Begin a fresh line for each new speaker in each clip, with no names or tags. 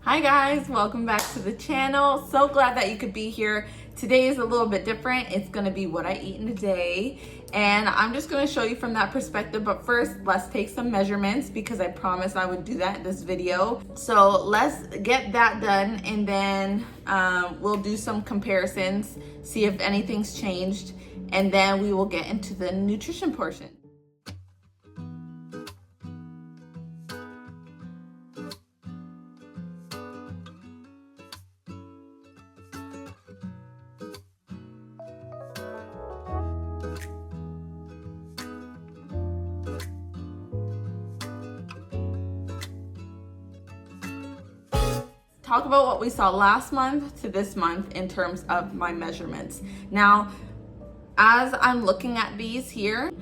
Hi guys, welcome back to the channel. So glad that you could be here. Today is a little bit different. It's gonna be what I eat in a day. And I'm just gonna show you from that perspective. But first, let's take some measurements because I promised I would do that in this video. So let's get that done and then we'll do some comparisons, see if anything's changed, and then we will get into the nutrition portion. Talk about what we saw last month to this month in terms of my measurements. Now, as I'm looking at these here,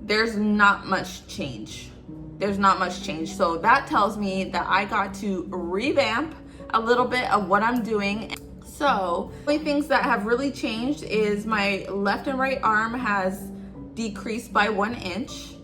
there's not much change. So that tells me that I got to revamp a little bit of what I'm doing. So the only things that have really changed is my left and right arm has decreased by 1 inch.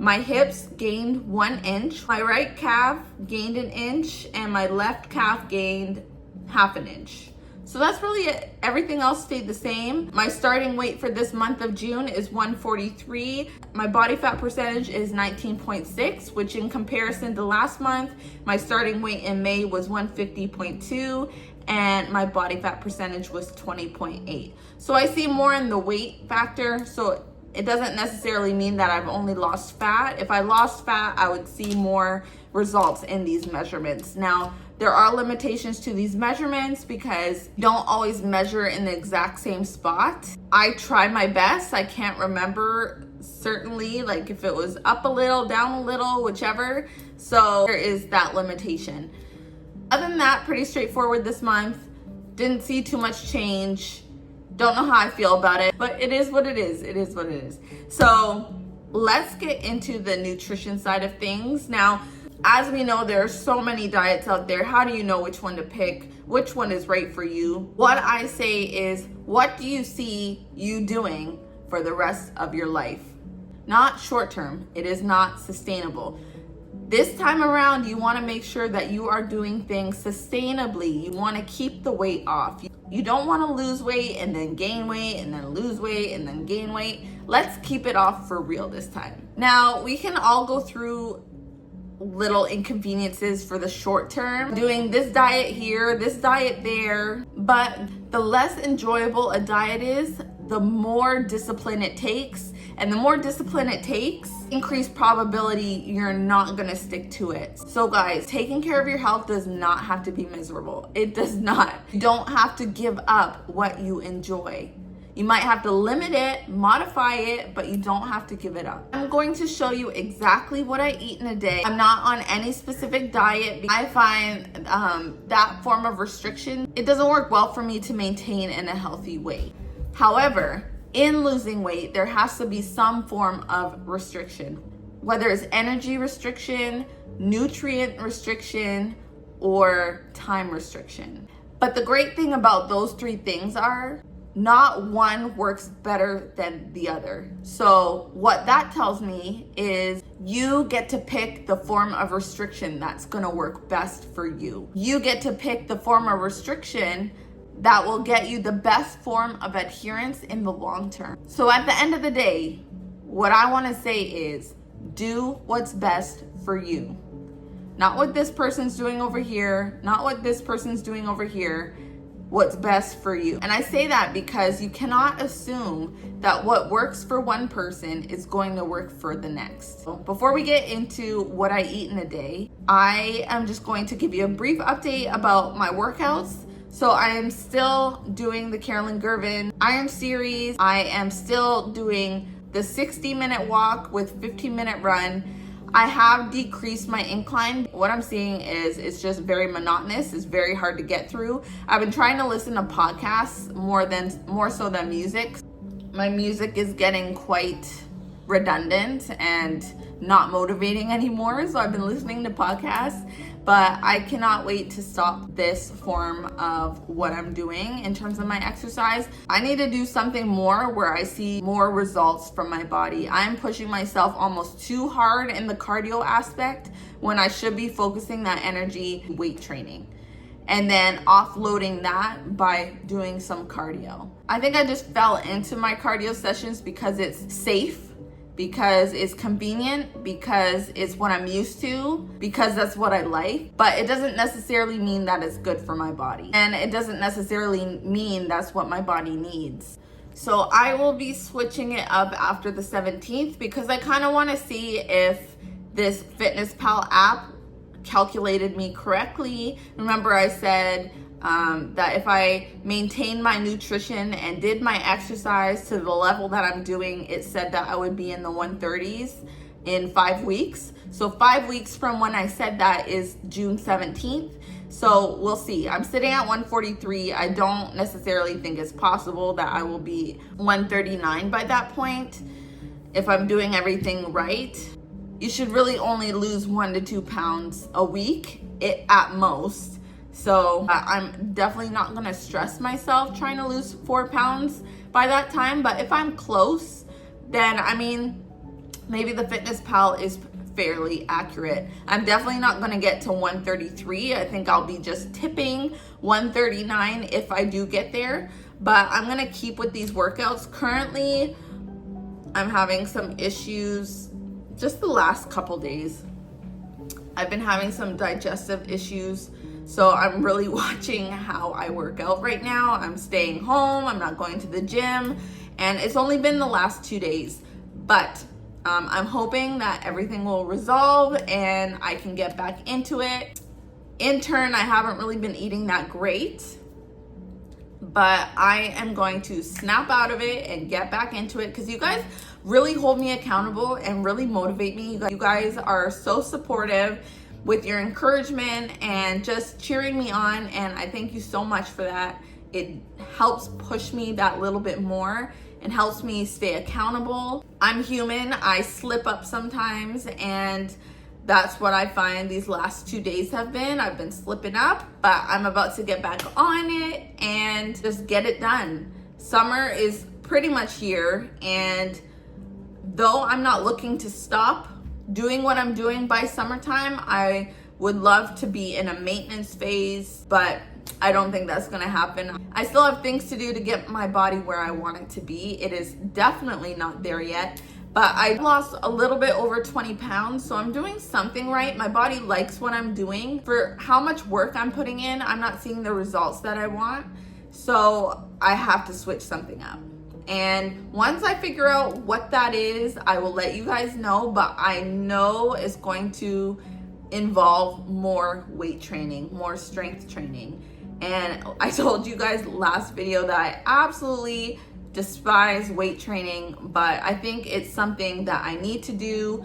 My hips gained 1 inch, my right calf gained 1 inch, and my left calf gained 1/2 inch. So that's really it. Everything else stayed the same. My starting weight for this month of June is 143. My body fat percentage is 19.6, which in comparison to last month, my starting weight in May was 150.2, and my body fat percentage was 20.8. So I see more in the weight factor. So it doesn't necessarily mean that I've only lost fat. If I lost fat, I would see more results in these measurements. Now, there are limitations to these measurements because you don't always measure in the exact same spot. I try my best. I can't remember certainly, like if it was up a little, down a little, whichever. So there is that limitation. Other than that, pretty straightforward this month. Didn't see too much change. Don't know how I feel about it, but it is what it is. It is what it is. So let's get into the nutrition side of things. Now, as we know, there are so many diets out there. How do you know which one to pick? Which one is right for you? What I say is, what do you see you doing for the rest of your life? Not short term. It is not sustainable. This time around, you want to make sure that you are doing things sustainably. You want to keep the weight off. You don't want to lose weight and then gain weight and then lose weight and then gain weight. Let's keep it off for real this time. Now, we can all go through little inconveniences for the short term, doing this diet here, this diet there, but the less enjoyable a diet is, the more discipline it takes. And the more discipline it takes, increased probability you're not gonna stick to it. So guys, taking care of your health does not have to be miserable. It does not. You don't have to give up what you enjoy. You might have to limit it, modify it, but you don't have to give it up. I'm going to show you exactly what I eat in a day. I'm not on any specific diet. I find that form of restriction, it doesn't work well for me to maintain in a healthy weight. However, in losing weight, there has to be some form of restriction, whether it's energy restriction, nutrient restriction, or time restriction. But the great thing about those three things are not one works better than the other. So what that tells me is you get to pick the form of restriction that's gonna work best for you. You get to pick the form of restriction that will get you the best form of adherence in the long term. So at the end of the day, what I wanna say is do what's best for you. Not what this person's doing over here, not what this person's doing over here, what's best for you. And I say that because you cannot assume that what works for one person is going to work for the next. So before we get into what I eat in a day, I am just going to give you a brief update about my workouts. So I am still doing the Carolyn Gervin Iron Series. I am still doing the 60-minute walk with 15-minute run. I have decreased my incline. What I'm seeing is it's just very monotonous. It's very hard to get through. I've been trying to listen to podcasts more so than music. My music is getting quite redundant and not motivating anymore. So I've been listening to podcasts, but I cannot wait to stop this form of what I'm doing in terms of my exercise. I need to do something more where I see more results from my body. I'm pushing myself almost too hard in the cardio aspect when I should be focusing that energy weight training. and then offloading that by doing some cardio. I think I just fell into my cardio sessions because it's safe, because it's convenient, because it's what I'm used to, because that's what I like. But it doesn't necessarily mean that it's good for my body. And it doesn't necessarily mean that's what my body needs. So I will be switching it up after the 17th because I kind of want to see if this FitnessPal app calculated me correctly. Remember I said that if I maintained my nutrition and did my exercise to the level that I'm doing, it said that I would be in the 130s in 5 weeks. So 5 weeks from when I said that is June 17th. So we'll see. I'm sitting at 143. I don't necessarily think it's possible that I will be 139 by that point if I'm doing everything right. You should really only lose 1 to 2 pounds a week at most. So I'm definitely not gonna stress myself trying to lose 4 pounds by that time. But if I'm close, then I mean, maybe the FitnessPal is fairly accurate. I'm definitely not gonna get to 133. I think I'll be just tipping 139 if I do get there. But I'm gonna keep with these workouts. Currently, I'm having some issues just the last couple days. I've been having some digestive issues. So I'm really watching how I work out right now. I'm staying home, I'm not going to the gym, and it's only been the last 2 days. But I'm hoping that everything will resolve and I can get back into it. In turn, I haven't really been eating that great, but I am going to snap out of it and get back into it because you guys really hold me accountable and really motivate me. You guys are so supportive with your encouragement and just cheering me on, and I thank you so much for that. It helps push me that little bit more and helps me stay accountable. I'm human, I slip up sometimes, and that's what I find these last 2 days have been. I've been slipping up, but I'm about to get back on it and just get it done. Summer is pretty much here, and though I'm not looking to stop doing what I'm doing by summertime, I would love to be in a maintenance phase, but I don't think that's gonna happen. I still have things to do to get my body where I want it to be. It is definitely not there yet, but I lost a little bit over 20 pounds, so I'm doing something right. My body likes what I'm doing. For how much work I'm putting in, I'm not seeing the results that I want, so I have to switch something up. And once I figure out what that is, I will let you guys know, but I know it's going to involve more weight training, more strength training. And I told you guys last video that I absolutely despise weight training, but I think it's something that I need to do.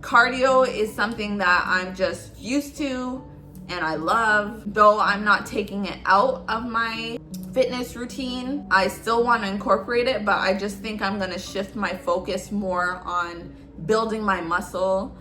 Cardio is something that I'm just used to and I love. Though I'm not taking it out of my fitness routine, I still want to incorporate it, but I just think I'm going to shift my focus more on building my muscle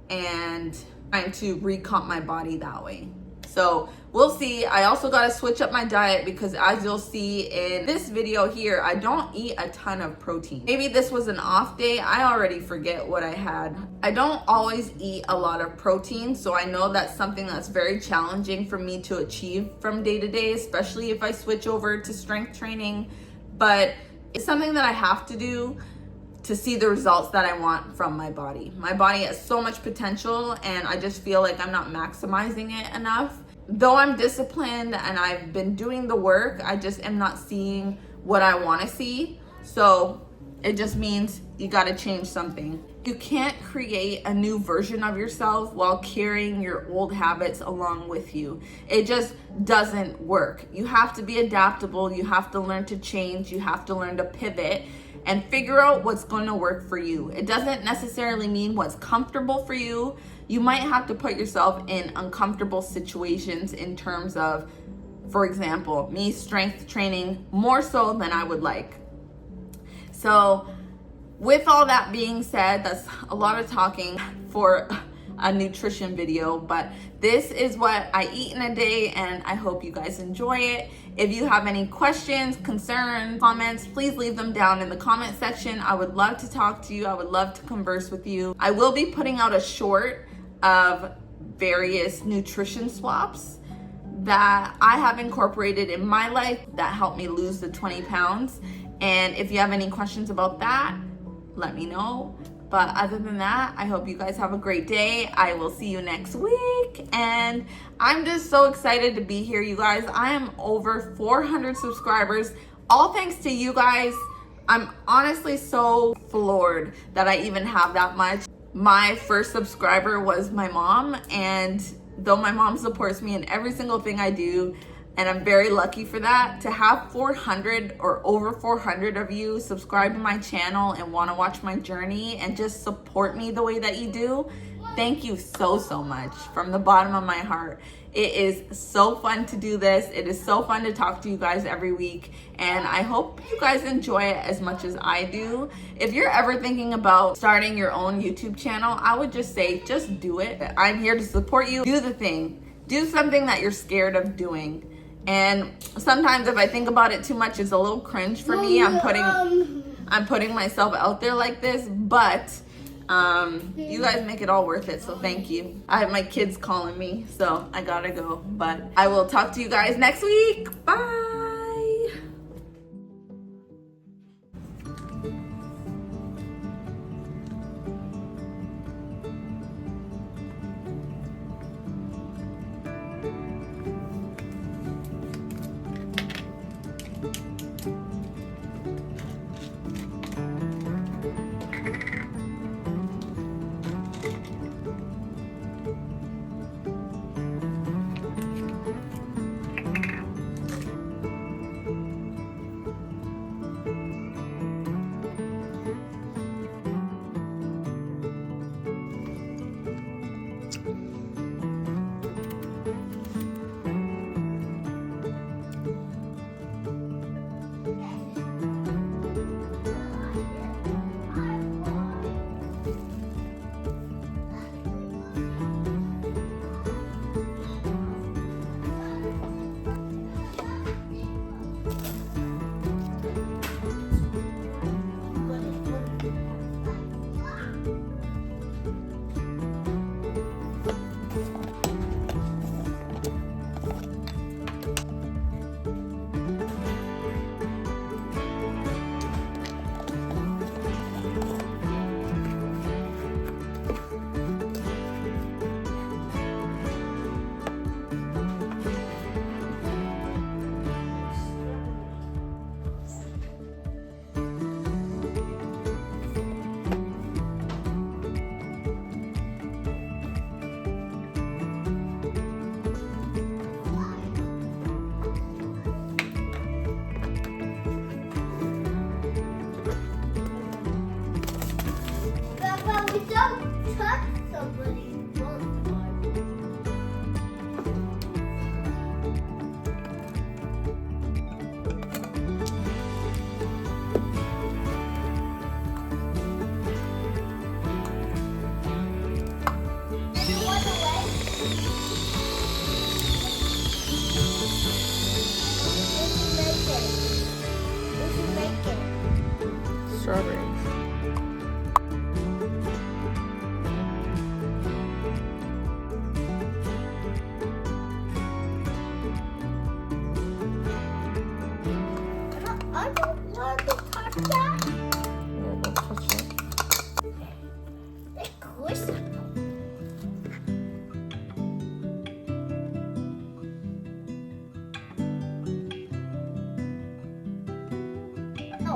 and trying to recomp my body that way. So we'll see. I also got to switch up my diet because as you'll see in this video here, I don't eat a ton of protein. Maybe this was an off day. I already forget what I had. I don't always eat a lot of protein, so I know that's something that's very challenging for me to achieve from day to day, especially if I switch over to strength training. But it's something that I have to do to see the results that I want from my body. My body has so much potential and I just feel like I'm not maximizing it enough. Though I'm disciplined and I've been doing the work, I just am not seeing what I want to see. So it just means you got to change something. You can't create a new version of yourself while carrying your old habits along with you. It just doesn't work. You have to be adaptable. You have to learn to change. You have to learn to pivot and figure out what's going to work for you. It doesn't necessarily mean what's comfortable for you. You might have to put yourself in uncomfortable situations in terms of, for example, me strength training more so than I would like. So with all that being said, that's a lot of talking for a nutrition video, but this is what I eat in a day and I hope you guys enjoy it. If you have any questions, concerns, comments, please leave them down in the comment section. I would love to talk to you. I would love to converse with you. I will be putting out a short of various nutrition swaps that I have incorporated in my life that helped me lose the 20 pounds. And if you have any questions about that, let me know. But other than that, I hope you guys have a great day. I will see you next week. And I'm just so excited to be here, you guys. I am over 400 subscribers, all thanks to you guys. I'm honestly so floored that I even have that much. My first subscriber was my mom, and though my mom supports me in every single thing I do, and I'm very lucky for that, to have 400 or over 400 of you subscribe to my channel and want to watch my journey and just support me the way that you do, thank you so much from the bottom of my heart. It is so fun to do this. It is so fun to talk to you guys every week, and I hope you guys enjoy it as much as I do. If you're ever thinking about starting your own YouTube channel, I would just say, just do it. I'm here to support you. Do the thing. Do something that you're scared of doing. And sometimes if I think about it too much, it's a little cringe for me. I'm putting myself out there like this, but you guys make it all worth it, so thank you. I have my kids calling me, so I gotta go. But I will talk to you guys next week. Bye. Strawberries.
I don't want to touch that.
Yeah, don't touch it.
Of course I don't. No.